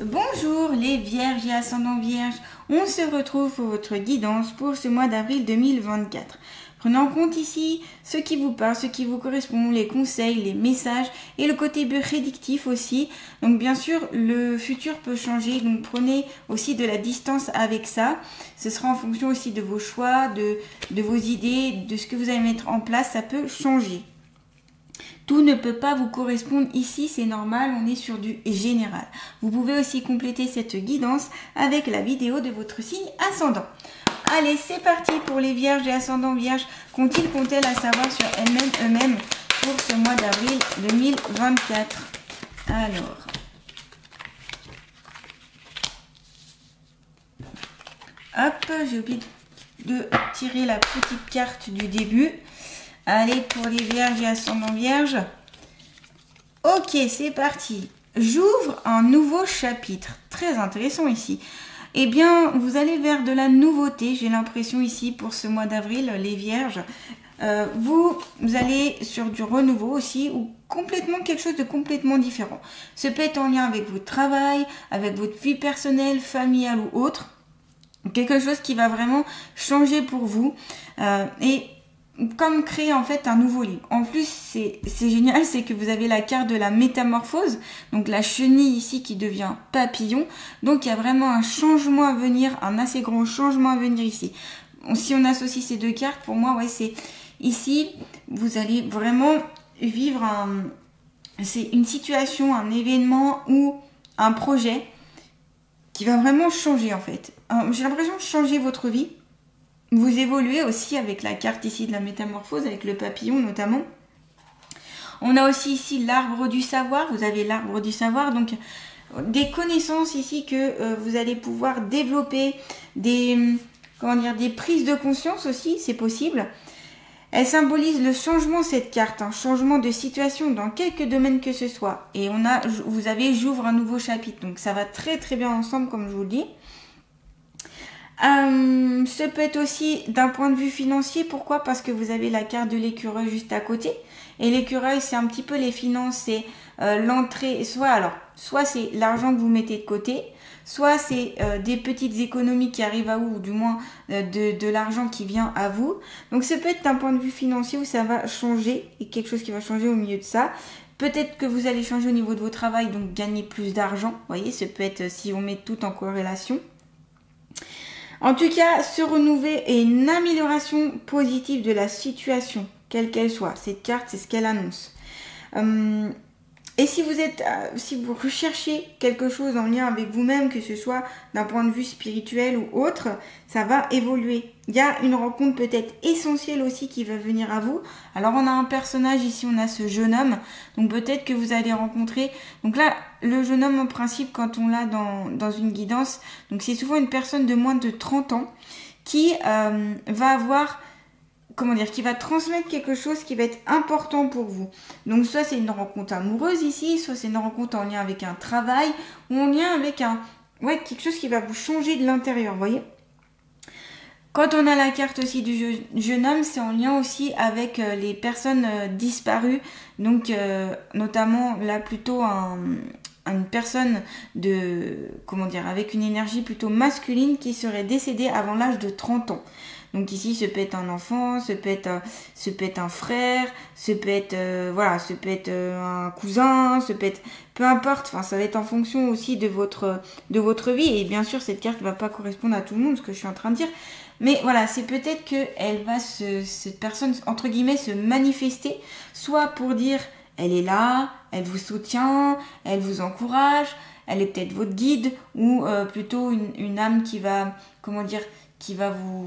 Bonjour les vierges et ascendants vierges, on se retrouve pour votre guidance pour ce mois d'avril 2024. Prenez en compte ici ce qui vous parle, ce qui vous correspond, les conseils, les messages et le côté prédictif aussi. Donc bien sûr, le futur peut changer, donc prenez aussi de la distance avec ça. Ce sera en fonction aussi de vos choix, de vos idées, de ce que vous allez mettre en place, ça peut changer. Tout ne peut pas vous correspondre ici, c'est normal, on est sur du général. Vous pouvez aussi compléter cette guidance avec la vidéo de votre signe ascendant. Allez, c'est parti pour les vierges et ascendants vierges. Qu'ont-ils, qu'ont-elles à savoir sur eux-mêmes pour ce mois d'avril 2024? Alors, hop, j'ai oublié de tirer la petite carte du début. Allez, pour les vierges et ascendants vierges. Ok, c'est parti. J'ouvre un nouveau chapitre. Très intéressant ici. Eh bien, vous allez vers de la nouveauté, j'ai l'impression ici pour ce mois d'avril, les vierges. Vous allez sur du renouveau aussi ou complètement quelque chose de complètement différent. Ce peut être en lien avec votre travail, avec votre vie personnelle, familiale ou autre. Quelque chose qui va vraiment changer pour vous. Et comme créer en fait un nouveau livre. En plus, c'est génial, c'est que vous avez la carte de la métamorphose, donc la chenille ici qui devient papillon. Donc il y a vraiment un changement à venir, un assez grand changement à venir ici. Si on associe ces deux cartes, pour moi, ouais, c'est ici, vous allez vraiment vivre c'est une situation, un événement ou un projet qui va vraiment changer en fait. J'ai l'impression de changer votre vie. Vous évoluez aussi avec la carte ici de la métamorphose, avec le papillon notamment. On a aussi ici l'arbre du savoir. Vous avez l'arbre du savoir, donc des connaissances ici que vous allez pouvoir développer, des prises de conscience aussi, c'est possible. Elle symbolise le changement, cette carte, un changement de situation dans quelque domaine que ce soit. Et vous avez j'ouvre un nouveau chapitre, donc ça va très très bien ensemble comme je vous le dis. Ce peut être aussi d'un point de vue financier. Pourquoi? Parce que vous avez la carte de l'écureuil juste à côté. Et l'écureuil, c'est un petit peu les finances, c'est l'entrée. Soit c'est l'argent que vous mettez de côté, soit c'est des petites économies qui arrivent à vous, ou du moins de l'argent qui vient à vous. Donc ça peut être d'un point de vue financier où ça va changer, et quelque chose qui va changer au milieu de ça. Peut-être que vous allez changer au niveau de votre travail, donc gagner plus d'argent. Vous voyez, ça peut être si on met tout en corrélation. En tout cas, se renouveler est une amélioration positive de la situation, quelle qu'elle soit. Cette carte, c'est ce qu'elle annonce. Et si vous recherchez quelque chose en lien avec vous-même, que ce soit d'un point de vue spirituel ou autre, ça va évoluer. Il y a une rencontre peut-être essentielle aussi qui va venir à vous. Alors on a un personnage ici, on a ce jeune homme. Donc peut-être que vous allez rencontrer. Donc là, le jeune homme en principe, quand on l'a dans une guidance, donc c'est souvent une personne de moins de 30 ans qui va avoir... qui va transmettre quelque chose qui va être important pour vous. Donc soit c'est une rencontre amoureuse ici, soit c'est une rencontre en lien avec un travail ou en lien avec quelque chose qui va vous changer de l'intérieur, vous voyez. Quand on a la carte aussi du jeune homme, c'est en lien aussi avec les personnes disparues, donc notamment là plutôt une personne avec une énergie plutôt masculine qui serait décédée avant l'âge de 30 ans. Donc ici, ce peut être un enfant, ce peut être un frère, ce peut être un cousin, peu importe. Enfin, ça va être en fonction aussi de votre vie. Et bien sûr, cette carte ne va pas correspondre à tout le monde, ce que je suis en train de dire. Mais voilà, c'est peut-être qu'elle va cette personne entre guillemets se manifester, soit pour dire elle est là, elle vous soutient, elle vous encourage, elle est peut-être votre guide ou plutôt une âme qui va qui va vous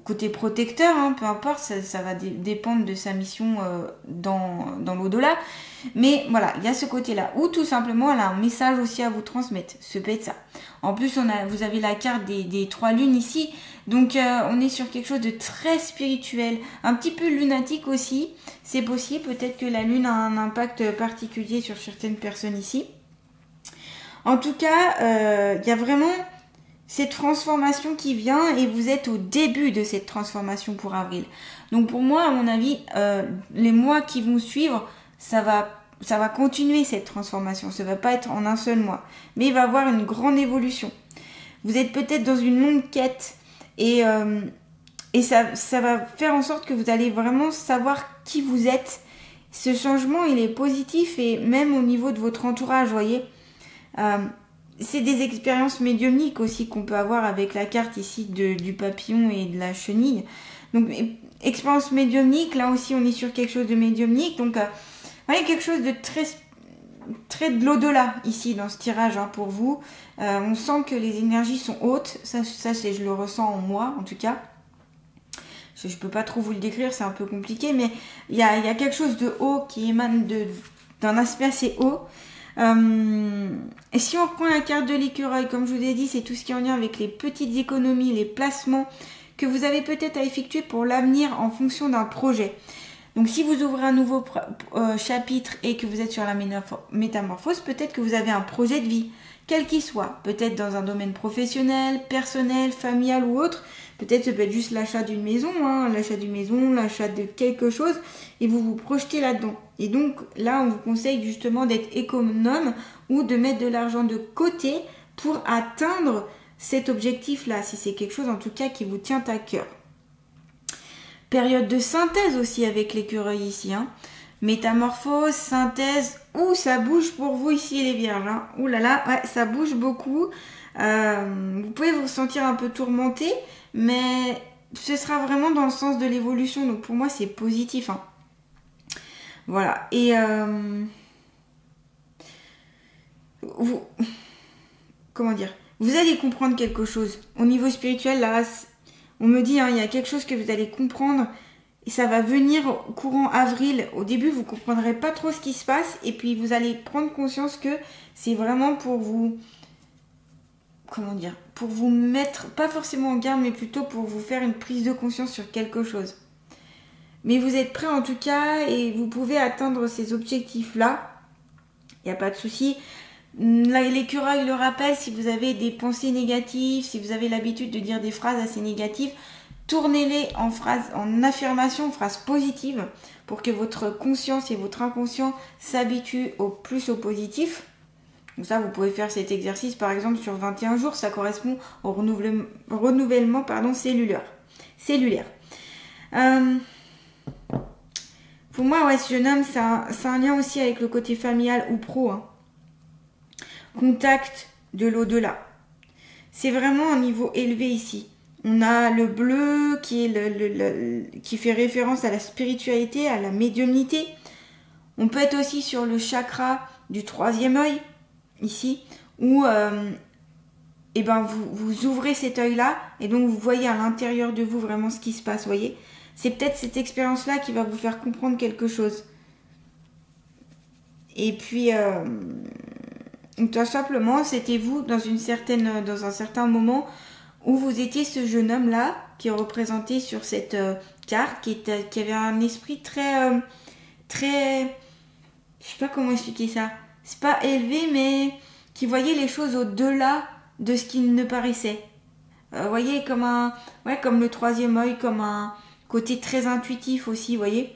côté protecteur, peu importe, ça va dépendre de sa mission dans l'au-delà. Mais voilà, il y a ce côté-là. Ou tout simplement, elle a un message aussi à vous transmettre. Ce peut être ça. En plus, vous avez la carte des 3 lunes ici. Donc, on est sur quelque chose de très spirituel. Un petit peu lunatique aussi. C'est possible. Peut-être que la lune a un impact particulier sur certaines personnes ici. En tout cas, il y a vraiment... cette transformation qui vient et vous êtes au début de cette transformation pour avril. Donc pour moi, à mon avis, les mois qui vont suivre, ça va ça va continuer cette transformation, ça va pas être en un seul mois, mais il va y avoir une grande évolution. Vous êtes peut-être dans une longue quête et ça va faire en sorte que vous allez vraiment savoir qui vous êtes. Ce changement, il est positif et même au niveau de votre entourage, vous voyez. C'est des expériences médiumniques aussi qu'on peut avoir avec la carte ici du papillon et de la chenille. Donc, expérience médiumnique, là aussi on est sur quelque chose de médiumnique. Donc, voyez, quelque chose de très de l'au-delà ici dans ce tirage pour vous. On sent que les énergies sont hautes. Ça je le ressens en moi en tout cas. Je ne peux pas trop vous le décrire, c'est un peu compliqué, mais il y a quelque chose de haut qui émane d'un aspect assez haut. Et si on reprend la carte de l'écureuil, comme je vous ai dit, c'est tout ce qui est en lien avec les petites économies, les placements que vous avez peut-être à effectuer pour l'avenir en fonction d'un projet. Donc si vous ouvrez un nouveau chapitre et que vous êtes sur la métamorphose, peut-être que vous avez un projet de vie, quel qu'il soit, peut-être dans un domaine professionnel, personnel, familial ou autre. Peut-être ça peut être juste l'achat d'une maison, l'achat de quelque chose, et vous vous projetez là-dedans. Et donc là, on vous conseille justement d'être économe ou de mettre de l'argent de côté pour atteindre cet objectif-là, si c'est quelque chose en tout cas qui vous tient à cœur. Période de synthèse aussi avec l'écureuil ici. Métamorphose, synthèse, ça bouge pour vous ici les vierges. Ouh là là, ouais, ça bouge beaucoup. Vous pouvez vous sentir un peu tourmenté, mais ce sera vraiment dans le sens de l'évolution. Donc pour moi, c'est positif. Voilà. Et comment dire, vous allez comprendre quelque chose. Au niveau spirituel, là, on me dit, il y a quelque chose que vous allez comprendre. Et ça va venir courant avril. Au début, vous ne comprendrez pas trop ce qui se passe. Et puis, vous allez prendre conscience que c'est vraiment pour vous... Comment dire? Pour vous mettre, pas forcément en garde, mais plutôt pour vous faire une prise de conscience sur quelque chose. Mais vous êtes prêts en tout cas et vous pouvez atteindre ces objectifs-là. Il n'y a pas de souci. L'écureuil le rappelle, si vous avez des pensées négatives, si vous avez l'habitude de dire des phrases assez négatives, tournez-les en affirmation, phrases positives, pour que votre conscience et votre inconscient s'habituent au positif. Donc ça, vous pouvez faire cet exercice par exemple sur 21 jours, ça correspond au renouvellement cellulaire. Pour moi, ouais, ce jeune homme, c'est un lien aussi avec le côté familial ou pro. Contact de l'au-delà. C'est vraiment un niveau élevé ici. On a le bleu qui fait référence à la spiritualité, à la médiumnité. On peut être aussi sur le chakra du 3e œil, ici, où vous ouvrez cet œil-là et donc vous voyez à l'intérieur de vous vraiment ce qui se passe, voyez. C'est peut-être cette expérience-là qui va vous faire comprendre quelque chose. Et puis, tout simplement, c'était vous dans un certain moment où vous étiez ce jeune homme-là qui est représenté sur cette carte, qui avait un esprit très, je sais pas comment expliquer ça. C'est pas élevé, mais qui voyait les choses au-delà de ce qu'il ne paraissait. Voyez, comme le 3e œil, comme un côté très intuitif aussi, voyez.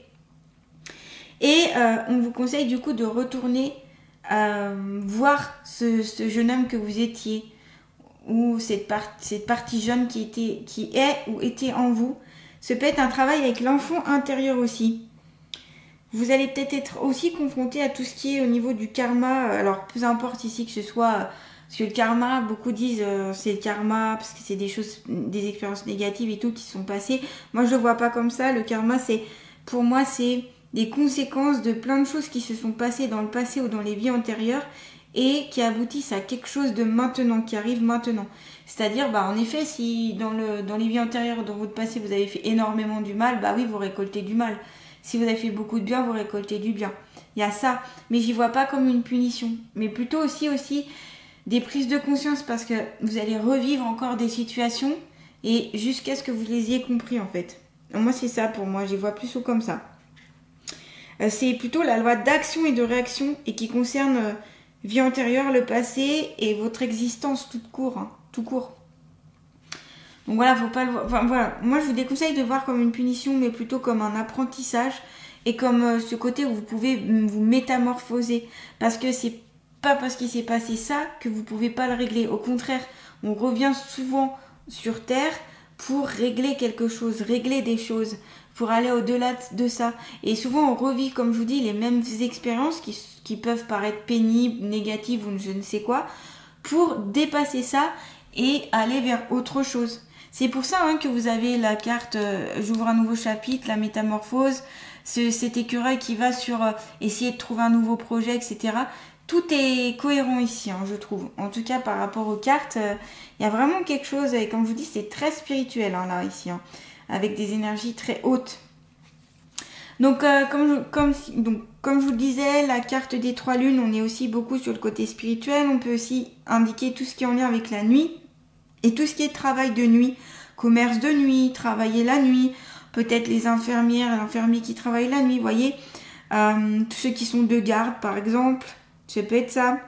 Et on vous conseille du coup de retourner voir ce jeune homme que vous étiez, ou cette partie jeune qui est ou était en vous. Ce peut être un travail avec l'enfant intérieur aussi. Vous allez peut-être être aussi confronté à tout ce qui est au niveau du karma. Alors, peu importe ici que ce soit... Parce que le karma, beaucoup disent c'est le karma, parce que c'est des expériences négatives et tout qui se sont passées. Moi, je le vois pas comme ça. Le karma, pour moi, c'est des conséquences de plein de choses qui se sont passées dans le passé ou dans les vies antérieures et qui aboutissent à quelque chose de maintenant, qui arrive maintenant. C'est-à-dire, en effet, si dans les vies antérieures, dans votre passé, vous avez fait énormément du mal, oui, vous récoltez du mal. Si vous avez fait beaucoup de bien, vous récoltez du bien. Il y a ça. Mais j'y vois pas comme une punition. Mais plutôt aussi des prises de conscience, parce que vous allez revivre encore des situations et jusqu'à ce que vous les ayez compris en fait. Donc moi, c'est ça pour moi. J'y vois plus comme ça. C'est plutôt la loi d'action et de réaction et qui concerne vie antérieure, le passé et votre existence tout court. Donc voilà, faut pas le voir. Enfin, voilà. Moi, je vous déconseille de le voir comme une punition, mais plutôt comme un apprentissage et comme ce côté où vous pouvez vous métamorphoser. Parce que c'est pas parce qu'il s'est passé ça que vous pouvez pas le régler. Au contraire, on revient souvent sur Terre pour régler quelque chose, régler des choses, pour aller au-delà de ça. Et souvent on revit, comme je vous dis, les mêmes expériences qui peuvent paraître pénibles, négatives ou je ne sais quoi, pour dépasser ça et aller vers autre chose. C'est pour ça que vous avez la carte j'ouvre un nouveau chapitre, la métamorphose, cet écureuil qui va sur essayer de trouver un nouveau projet, etc. Tout est cohérent ici, je trouve. En tout cas, par rapport aux cartes, il y a vraiment quelque chose, et comme je vous dis, c'est très spirituel là, ici, avec des énergies très hautes. Donc, comme je vous le disais, la carte des 3 lunes, on est aussi beaucoup sur le côté spirituel. On peut aussi indiquer tout ce qui est en lien avec la nuit et tout ce qui est travail de nuit, commerce de nuit, travailler la nuit, peut-être les infirmières et infirmiers qui travaillent la nuit, vous voyez, tous ceux qui sont de garde, par exemple. Ça peut être ça.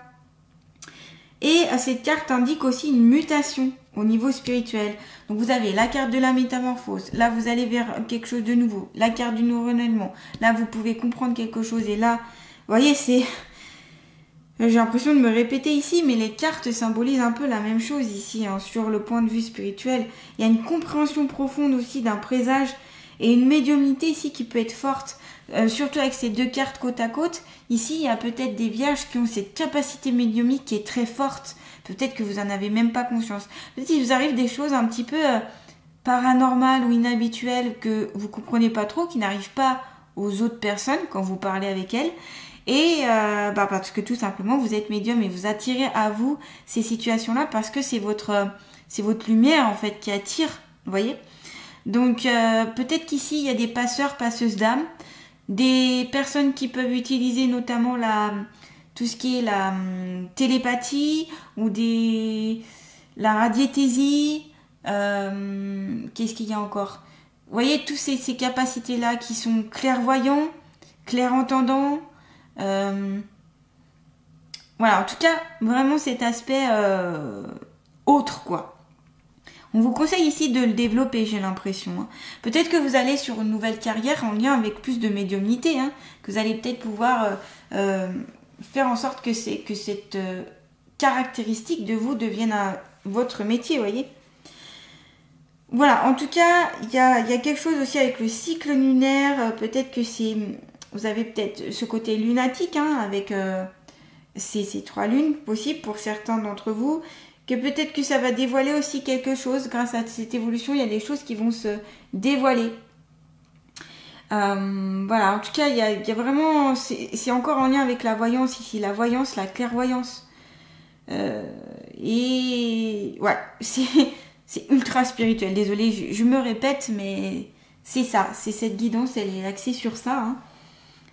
Et cette carte indique aussi une mutation au niveau spirituel. Donc vous avez la carte de la métamorphose. Là, vous allez vers quelque chose de nouveau. La carte du renouvellement. Là, vous pouvez comprendre quelque chose. Et là, vous voyez, c'est... J'ai l'impression de me répéter ici, mais les cartes symbolisent un peu la même chose ici, sur le point de vue spirituel. Il y a une compréhension profonde aussi d'un présage et une médiumnité ici qui peut être forte. Surtout avec ces 2 cartes côte à côte, ici il y a peut-être des vierges qui ont cette capacité médiumnique qui est très forte. Peut-être que vous en avez même pas conscience. Peut-être qu'il vous arrive des choses un petit peu paranormales ou inhabituelles que vous comprenez pas trop, qui n'arrivent pas aux autres personnes quand vous parlez avec elles. Et parce que tout simplement vous êtes médium et vous attirez à vous ces situations-là parce que c'est votre lumière en fait qui attire, vous voyez. Donc peut-être qu'ici il y a des passeurs, passeuses d'âme, des personnes qui peuvent utiliser notamment tout ce qui est la télépathie ou la radiesthésie. Qu'est-ce qu'il y a encore? Vous voyez, toutes ces capacités-là qui sont clairvoyants, clairentendants. Voilà, en tout cas, vraiment cet aspect autre, quoi. On vous conseille ici de le développer, j'ai l'impression. Peut-être que vous allez sur une nouvelle carrière en lien avec plus de médiumnité, que vous allez peut-être pouvoir faire en sorte que cette caractéristique de vous devienne votre métier, vous voyez. Voilà, en tout cas, il y a quelque chose aussi avec le cycle lunaire. Peut-être que vous avez peut-être ce côté lunatique, avec ces 3 lunes possibles pour certains d'entre vous. Que peut-être que ça va dévoiler aussi quelque chose grâce à cette évolution. Il y a des choses qui vont se dévoiler. Voilà, en tout cas, il y a vraiment... C'est encore en lien avec la voyance ici. La voyance, la clairvoyance. Et... Ouais, c'est ultra spirituel. Désolée, je me répète, mais c'est ça. C'est cette guidance, elle est axée sur ça.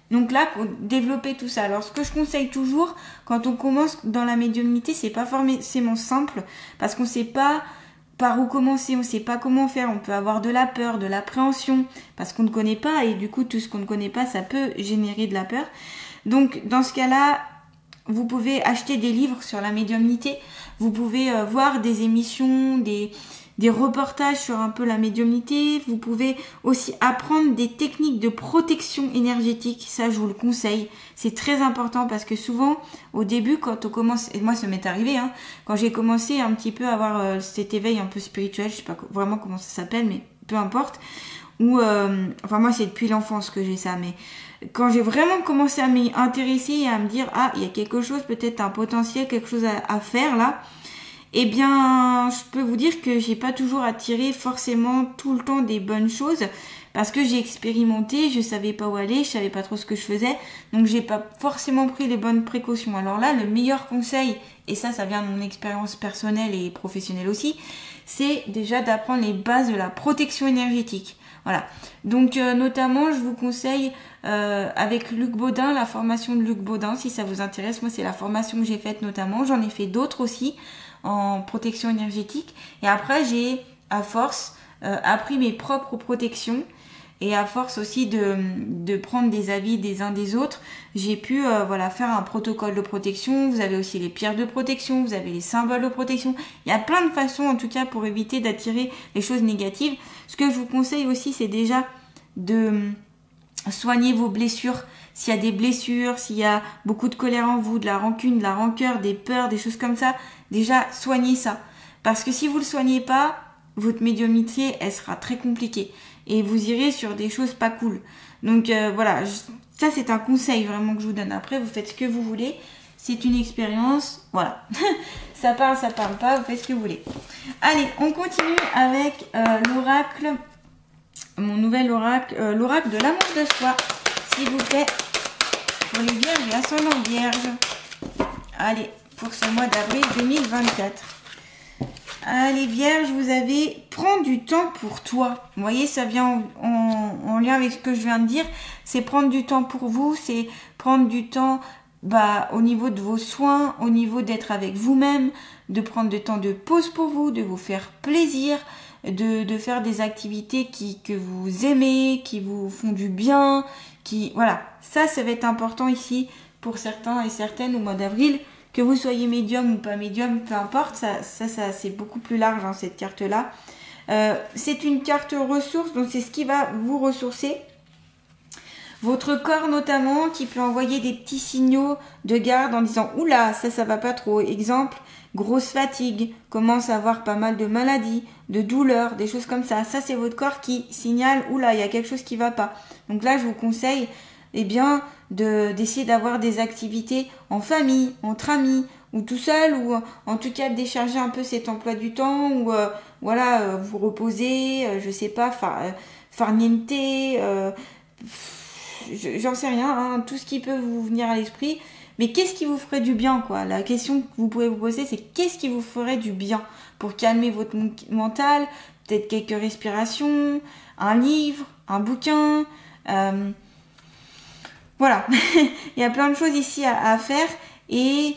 Donc là, pour développer tout ça. Alors, ce que je conseille toujours, quand on commence dans la médiumnité, c'est pas forcément simple, parce qu'on sait pas par où commencer, on sait pas comment faire, on peut avoir de la peur, de l'appréhension, parce qu'on ne connaît pas, et du coup, tout ce qu'on ne connaît pas, ça peut générer de la peur. Donc, dans ce cas-là, vous pouvez acheter des livres sur la médiumnité, vous pouvez voir des émissions, des reportages sur un peu la médiumnité. Vous pouvez aussi apprendre des techniques de protection énergétique. Ça, je vous le conseille. C'est très important parce que souvent, au début, quand on commence, et moi, ça m'est arrivé, quand j'ai commencé un petit peu à avoir cet éveil un peu spirituel, je sais pas vraiment comment ça s'appelle, mais peu importe. Ou, enfin, moi, c'est depuis l'enfance que j'ai ça, mais quand j'ai vraiment commencé à m'y intéresser et à me dire, il y a quelque chose, peut-être un potentiel, quelque chose à faire là, eh bien, je peux vous dire que j'ai pas toujours attiré forcément tout le temps des bonnes choses parce que j'ai expérimenté, je savais pas où aller, je savais pas trop ce que je faisais, donc j'ai pas forcément pris les bonnes précautions. Alors là, le meilleur conseil, et ça vient de mon expérience personnelle et professionnelle aussi, c'est déjà d'apprendre les bases de la protection énergétique. Voilà. Donc notamment, je vous conseille avec Luc Baudin, la formation de Luc Baudin, si ça vous intéresse. Moi, c'est la formation que j'ai faite notamment. J'en ai fait d'autres aussi en protection énergétique. Et après, j'ai, à force, appris mes propres protections. Et à force aussi de prendre des avis des uns des autres, j'ai pu faire un protocole de protection. Vous avez aussi les pierres de protection, vous avez les symboles de protection. Il y a plein de façons en tout cas pour éviter d'attirer les choses négatives. Ce que je vous conseille aussi, c'est déjà de Soignez vos blessures. S'il y a des blessures, s'il y a beaucoup de colère en vous, de la rancune, de la rancœur, des peurs, des choses comme ça, déjà soignez ça. Parce que si vous le soignez pas, votre médiumnité, elle sera très compliquée. Et vous irez sur des choses pas cool. Donc voilà, ça c'est un conseil vraiment que je vous donne. Après, vous faites ce que vous voulez. C'est une expérience, voilà. Ça parle pas, vous faites ce que vous voulez. Allez, on continue avec l'oracle, mon nouvel oracle, l'oracle de l'amour de soi. S'il vous plaît, pour les vierges et ascendants vierges. Allez, pour ce mois d'avril 2024. Allez, vierges, vous avez prendre du temps pour toi. Vous voyez, ça vient en lien avec ce que je viens de dire. C'est prendre du temps pour vous, c'est prendre du temps au niveau de vos soins, au niveau d'être avec vous-même, de prendre du temps de pause pour vous, de vous faire plaisir, de faire des activités que vous aimez, qui vous font du bien, voilà. Ça va être important ici pour certains et certaines au mois d'avril. Que vous soyez médium ou pas médium, peu importe, ça c'est beaucoup plus large hein, cette carte-là. C'est une carte ressource, donc c'est ce qui va vous ressourcer. Votre corps notamment, qui peut envoyer des petits signaux de garde en disant « Oula, ça va pas trop ». Exemple, grosse fatigue, commence à avoir pas mal de maladies, de douleurs, des choses comme ça. Ça, c'est votre corps qui signale « Oula, il y a quelque chose qui va pas ». Donc là, je vous conseille d'essayer d'avoir des activités en famille, entre amis, ou tout seul, ou en tout cas de décharger un peu cet emploi du temps, ou vous reposer, je sais pas, farniente, j'en sais rien, hein, tout ce qui peut vous venir à l'esprit. Mais qu'est-ce qui vous ferait du bien, quoi? La question que vous pouvez vous poser, c'est qu'est-ce qui vous ferait du bien pour calmer votre mental? Peut-être quelques respirations, un livre, un bouquin. Voilà, il y a plein de choses ici à faire. Et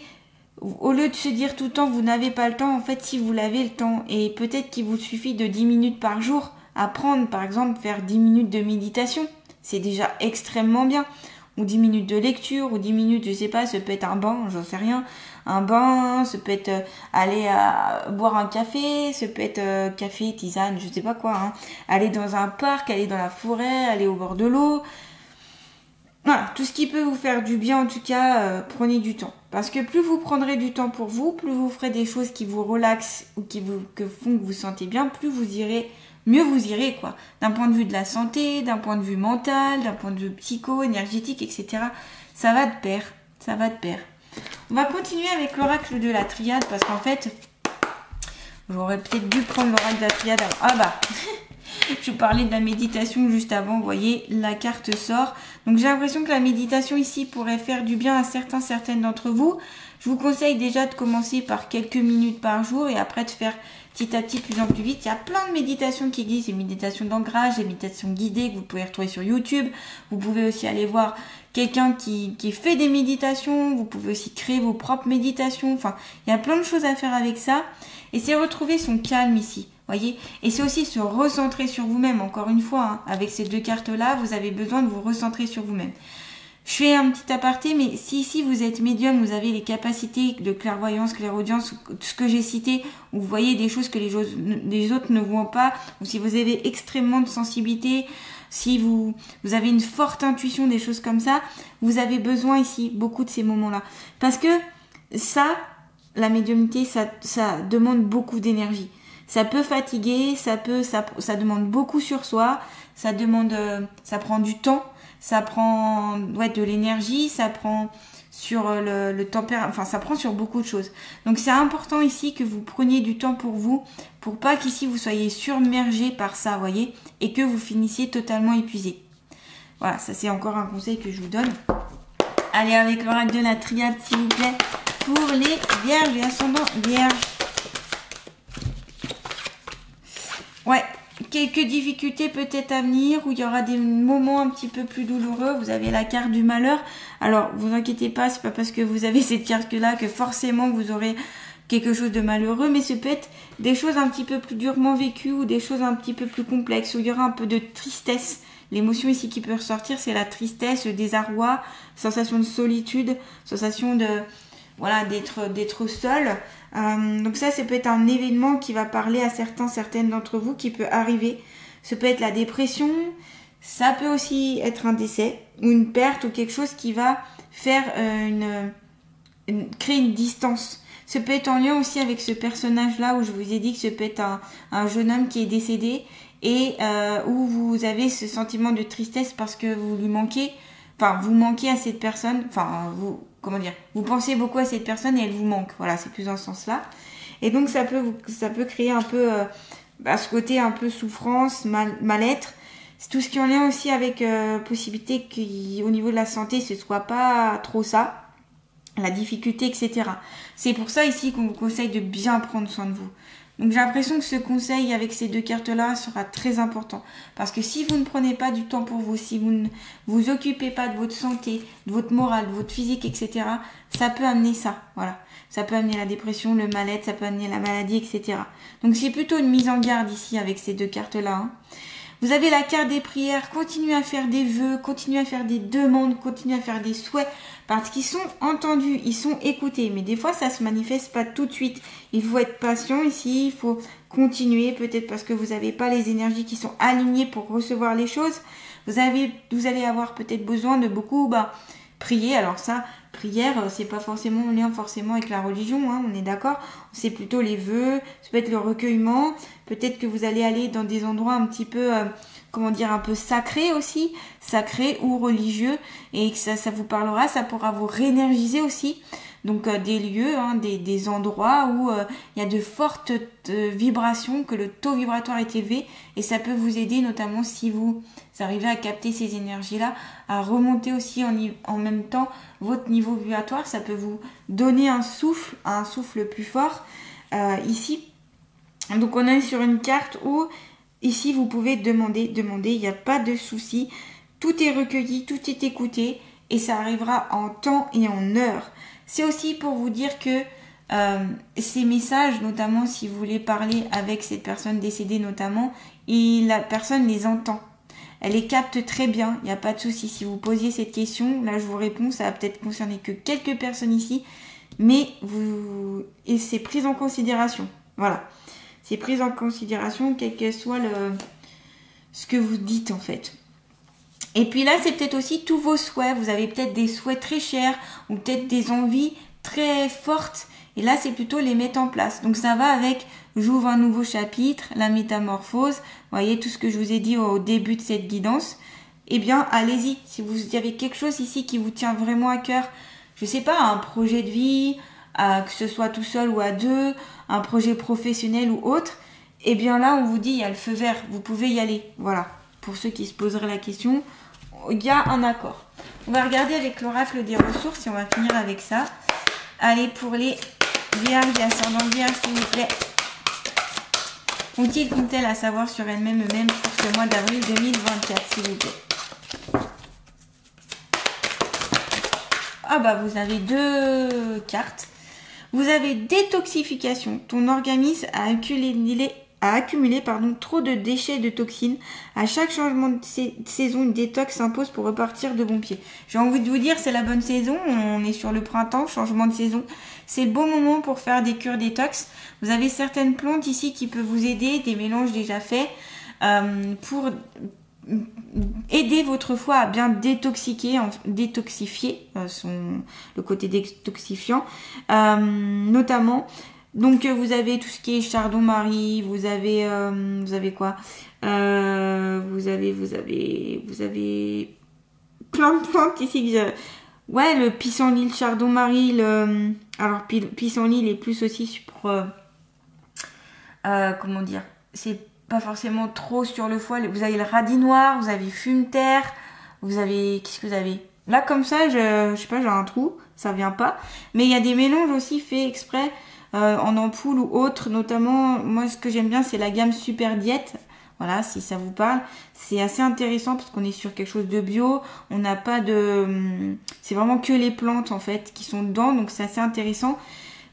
au lieu de se dire tout le temps vous n'avez pas le temps, en fait si vous l'avez le temps, et peut-être qu'il vous suffit de 10 minutes par jour à prendre, par exemple faire 10 minutes de méditation, c'est déjà extrêmement bien. Ou 10 minutes de lecture, ou 10 minutes, je sais pas, ça peut être un bain, j'en sais rien. Un bain, ça peut être aller boire un café, ça peut être café, tisane, je sais pas quoi. Hein. Aller dans un parc, aller dans la forêt, aller au bord de l'eau. Voilà, tout ce qui peut vous faire du bien, en tout cas, prenez du temps. Parce que plus vous prendrez du temps pour vous, plus vous ferez des choses qui vous relaxent ou que font que vous sentez bien, plus vous irez, mieux vous irez, quoi. D'un point de vue de la santé, d'un point de vue mental, d'un point de vue psycho, énergétique, etc. Ça va de pair, ça va de pair. On va continuer avec l'oracle de la triade, parce qu'en fait, j'aurais peut-être dû prendre l'oracle de la triade avant. Ah bah je vous parlais de la méditation juste avant, vous voyez, la carte sort. Donc j'ai l'impression que la méditation ici pourrait faire du bien à certaines d'entre vous. Je vous conseille déjà de commencer par quelques minutes par jour et après de faire petit à petit, plus en plus vite. Il y a plein de méditations qui existent, des méditations d'ancrage, des méditations guidées que vous pouvez retrouver sur YouTube. Vous pouvez aussi aller voir quelqu'un qui fait des méditations. Vous pouvez aussi créer vos propres méditations. Enfin, il y a plein de choses à faire avec ça. Et c'est retrouver son calme ici. Voyez, et c'est aussi se recentrer sur vous-même. Encore une fois, hein, avec ces deux cartes-là, vous avez besoin de vous recentrer sur vous-même. Je fais un petit aparté, mais si ici vous êtes médium, vous avez les capacités de clairvoyance, clairaudience, ce que j'ai cité, où vous voyez des choses que les autres ne voient pas, ou si vous avez extrêmement de sensibilité, si vous avez une forte intuition, des choses comme ça, vous avez besoin ici beaucoup de ces moments-là. Parce que ça, la médiumnité, ça demande beaucoup d'énergie. Ça peut fatiguer, ça demande beaucoup sur soi, ça prend du temps, ça prend de l'énergie, ça prend sur le tempérament, enfin ça prend sur beaucoup de choses. Donc c'est important ici que vous preniez du temps pour vous, pour pas qu'ici vous soyez submergé par ça, voyez, et que vous finissiez totalement épuisé. Voilà, ça c'est encore un conseil que je vous donne. Allez, avec l'oracle de la triade, s'il vous plaît, pour les vierges et ascendants vierges. Ouais, quelques difficultés peut-être à venir, où il y aura des moments un petit peu plus douloureux. Vous avez la carte du malheur. Alors, vous inquiétez pas, c'est pas parce que vous avez cette carte-là que forcément vous aurez quelque chose de malheureux, mais c'est peut-être des choses un petit peu plus durement vécues ou des choses un petit peu plus complexes, où il y aura un peu de tristesse. L'émotion ici qui peut ressortir, c'est la tristesse, le désarroi, sensation de solitude, sensation de... Voilà, d'être seul. Donc ça peut être un événement qui va parler à certaines d'entre vous, qui peut arriver. Ça peut être la dépression, Ça peut aussi être un décès ou une perte ou quelque chose qui va faire créer une distance. Ça peut être en lien aussi avec ce personnage-là où je vous ai dit que ce peut être un jeune homme qui est décédé et où vous avez ce sentiment de tristesse parce que vous lui manquez, enfin vous manquez à cette personne, enfin vous, comment dire, vous pensez beaucoup à cette personne et elle vous manque. Voilà, c'est plus dans ce sens-là. Et donc ça peut créer un peu ce côté un peu souffrance, mal-être. C'est tout ce qui est en lien aussi avec possibilité qu'au niveau de la santé ce soit pas trop ça. La difficulté, etc. C'est pour ça ici qu'on vous conseille de bien prendre soin de vous. Donc j'ai l'impression que ce conseil avec ces deux cartes-là sera très important. Parce que si vous ne prenez pas du temps pour vous, si vous ne vous occupez pas de votre santé, de votre morale, de votre physique, etc., ça peut amener ça. Voilà. Ça peut amener la dépression, le mal-être, ça peut amener la maladie, etc. Donc c'est plutôt une mise en garde ici avec ces deux cartes-là. Hein. Vous avez la carte des prières, continuez à faire des vœux, continuez à faire des demandes, continuez à faire des souhaits, parce qu'ils sont entendus, ils sont écoutés. Mais des fois, ça se manifeste pas tout de suite. Il faut être patient ici, il faut continuer, peut-être parce que vous n'avez pas les énergies qui sont alignées pour recevoir les choses. Vous allez avoir peut-être besoin de beaucoup prier. Alors ça, prière, c'est pas forcément en lien forcément avec la religion, hein, on est d'accord. C'est plutôt les vœux, ça peut être le recueillement. Peut-être que vous allez aller dans des endroits un petit peu, un peu sacrés aussi, sacrés ou religieux, et que ça vous parlera, ça pourra vous réénergiser aussi. Donc des lieux, hein, des endroits où il y a de fortes vibrations, que le taux vibratoire est élevé, et ça peut vous aider notamment si vous arrivez à capter ces énergies-là, à remonter aussi en même temps votre niveau vibratoire. Ça peut vous donner un souffle plus fort ici. Donc on est sur une carte où ici vous pouvez demander, il n'y a pas de souci, tout est recueilli, tout est écouté et ça arrivera en temps et en heure. C'est aussi pour vous dire que ces messages, notamment si vous voulez parler avec cette personne décédée notamment, la personne les entend. Elle les capte très bien, il n'y a pas de souci. Si vous posiez cette question, là je vous réponds, ça va peut-être concerner que quelques personnes ici, mais et c'est pris en considération. Voilà. C'est pris en considération, quel que soit ce que vous dites en fait. Et puis là, c'est peut-être aussi tous vos souhaits. Vous avez peut-être des souhaits très chers ou peut-être des envies très fortes. Et là, c'est plutôt les mettre en place. Donc ça va avec j'ouvre un nouveau chapitre, la métamorphose. Vous voyez tout ce que je vous ai dit au début de cette guidance. Eh bien, allez-y. Si vous avez quelque chose ici qui vous tient vraiment à cœur, je sais pas, un projet de vie, que ce soit tout seul ou à deux, un projet professionnel ou autre, eh bien là, on vous dit, il y a le feu vert, vous pouvez y aller. Voilà. Pour ceux qui se poseraient la question, il y a un accord. On va regarder avec l'oracle des ressources et on va finir avec ça. Allez, pour les vierges et ascendants vierges, s'il vous plaît. Qu'ont-ils à savoir sur elles-mêmes pour ce mois d'avril 2024, s'il vous plaît? Ah vous avez deux cartes. Vous avez détoxification. Ton organisme a accumulé trop de déchets et de toxines. À chaque changement de saison, une détox s'impose pour repartir de bon pied. J'ai envie de vous dire, c'est la bonne saison. On est sur le printemps, changement de saison. C'est le bon moment pour faire des cures détox. Vous avez certaines plantes ici qui peuvent vous aider, des mélanges déjà faits, pour aider votre foie à bien détoxifier le côté détoxifiant, notamment. Donc vous avez tout ce qui est chardon-marie, vous avez quoi, vous avez plein de plantes ici. Ouais, le pissenlit, le chardon-marie, alors pissenlit il est plus aussi pour comment dire, c'est pas forcément trop sur le foie. Vous avez le radis noir, vous avez fume-terre, vous avez... Qu'est-ce que vous avez? Là, comme ça, je sais pas, j'ai un trou, ça vient pas. Mais il y a des mélanges aussi faits exprès en ampoule ou autre. Notamment, moi, ce que j'aime bien, c'est la gamme Super Diète. Voilà, si ça vous parle. C'est assez intéressant parce qu'on est sur quelque chose de bio. On n'a pas de... C'est vraiment que les plantes, en fait, qui sont dedans. Donc, c'est assez intéressant.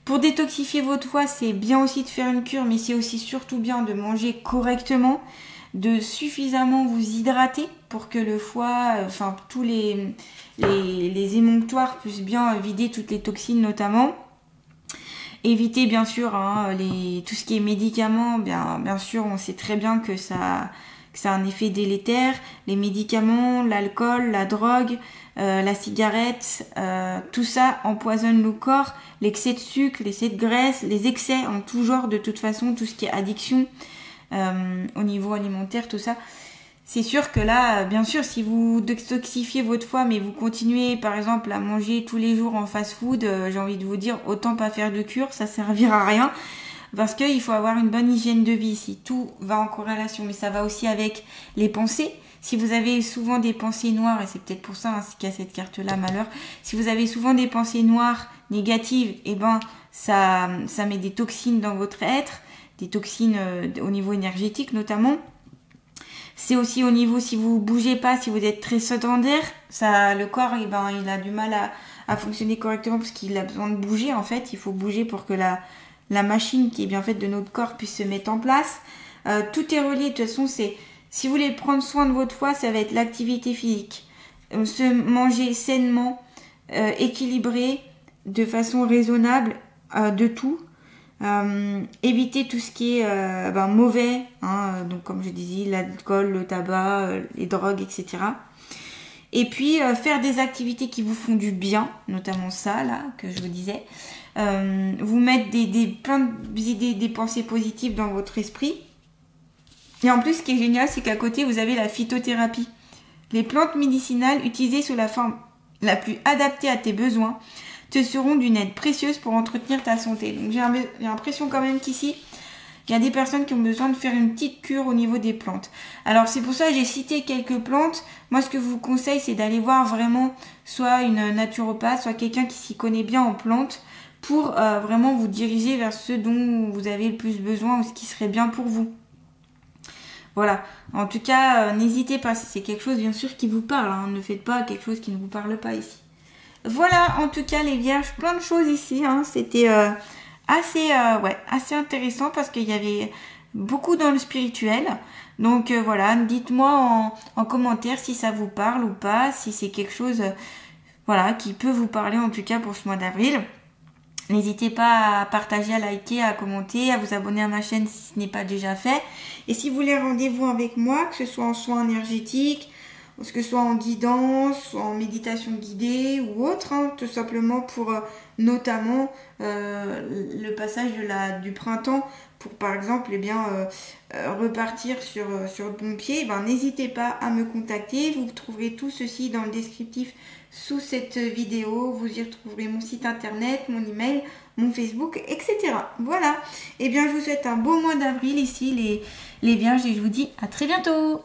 Pour détoxifier votre foie, c'est bien aussi de faire une cure, mais c'est aussi surtout bien de manger correctement, de suffisamment vous hydrater pour que le foie, tous les émonctoires puissent bien vider toutes les toxines notamment. Éviter bien sûr tout ce qui est médicaments, bien sûr on sait très bien que ça que ça a un effet délétère. Les médicaments, l'alcool, la drogue, la cigarette, tout ça empoisonne le corps. L'excès de sucre, l'excès de graisse, les excès en tout genre, de toute façon, tout ce qui est addiction au niveau alimentaire, tout ça. C'est sûr que là, bien sûr, si vous détoxifiez votre foie, mais vous continuez, par exemple, à manger tous les jours en fast-food, j'ai envie de vous dire, autant pas faire de cure, ça servira à rien. Parce qu'il faut avoir une bonne hygiène de vie ici. Tout va en corrélation, mais ça va aussi avec les pensées. Si vous avez souvent des pensées noires, et c'est peut-être pour ça qu'il y a cette carte-là, malheur, si vous avez souvent des pensées noires, négatives, eh ben, ça met des toxines dans votre être, des toxines au niveau énergétique notamment. C'est aussi au niveau, si vous bougez pas, si vous êtes très sédentaire, ça, le corps, eh ben, il a du mal à fonctionner correctement parce qu'il a besoin de bouger, en fait. Il faut bouger pour que la machine qui est bien faite de notre corps puisse se mettre en place. Tout est relié. De toute façon, si vous voulez prendre soin de votre foie, ça va être l'activité physique. Se manger sainement, équilibré, de façon raisonnable, de tout. Éviter tout ce qui est mauvais, hein, donc comme je disais, l'alcool, le tabac, les drogues, etc. Et puis faire des activités qui vous font du bien, notamment ça là que je vous disais. Vous mettre plein d'idées, des pensées positives dans votre esprit. Et en plus, ce qui est génial, c'est qu'à côté, vous avez la phytothérapie. Les plantes médicinales utilisées sous la forme la plus adaptée à tes besoins te seront d'une aide précieuse pour entretenir ta santé. Donc j'ai l'impression quand même qu'ici, il y a des personnes qui ont besoin de faire une petite cure au niveau des plantes. Alors c'est pour ça que j'ai cité quelques plantes. Moi ce que je vous conseille, c'est d'aller voir vraiment soit une naturopathe, soit quelqu'un qui s'y connaît bien en plantes pour vraiment vous diriger vers ce dont vous avez le plus besoin ou ce qui serait bien pour vous. Voilà, en tout cas, n'hésitez pas, si c'est quelque chose bien sûr qui vous parle, hein. Ne faites pas quelque chose qui ne vous parle pas ici. Voilà, en tout cas les vierges, plein de choses ici, hein. C'était assez intéressant parce qu'il y avait beaucoup dans le spirituel. Donc voilà, dites-moi en commentaire si ça vous parle ou pas, si c'est quelque chose qui peut vous parler en tout cas pour ce mois d'avril. N'hésitez pas à partager, à liker, à commenter, à vous abonner à ma chaîne si ce n'est pas déjà fait. Et si vous voulez rendez-vous avec moi, que ce soit en soins énergétiques, que ce soit en guidance, soit en méditation guidée ou autre, hein, tout simplement pour notamment le passage du printemps, pour par exemple repartir sur de bons pieds, n'hésitez pas à me contacter. Vous trouverez tout ceci dans le descriptif sous cette vidéo. Vous y retrouverez mon site internet, mon email, mon Facebook, etc. Voilà. Et bien je vous souhaite un beau mois d'avril ici les vierges et je vous dis à très bientôt.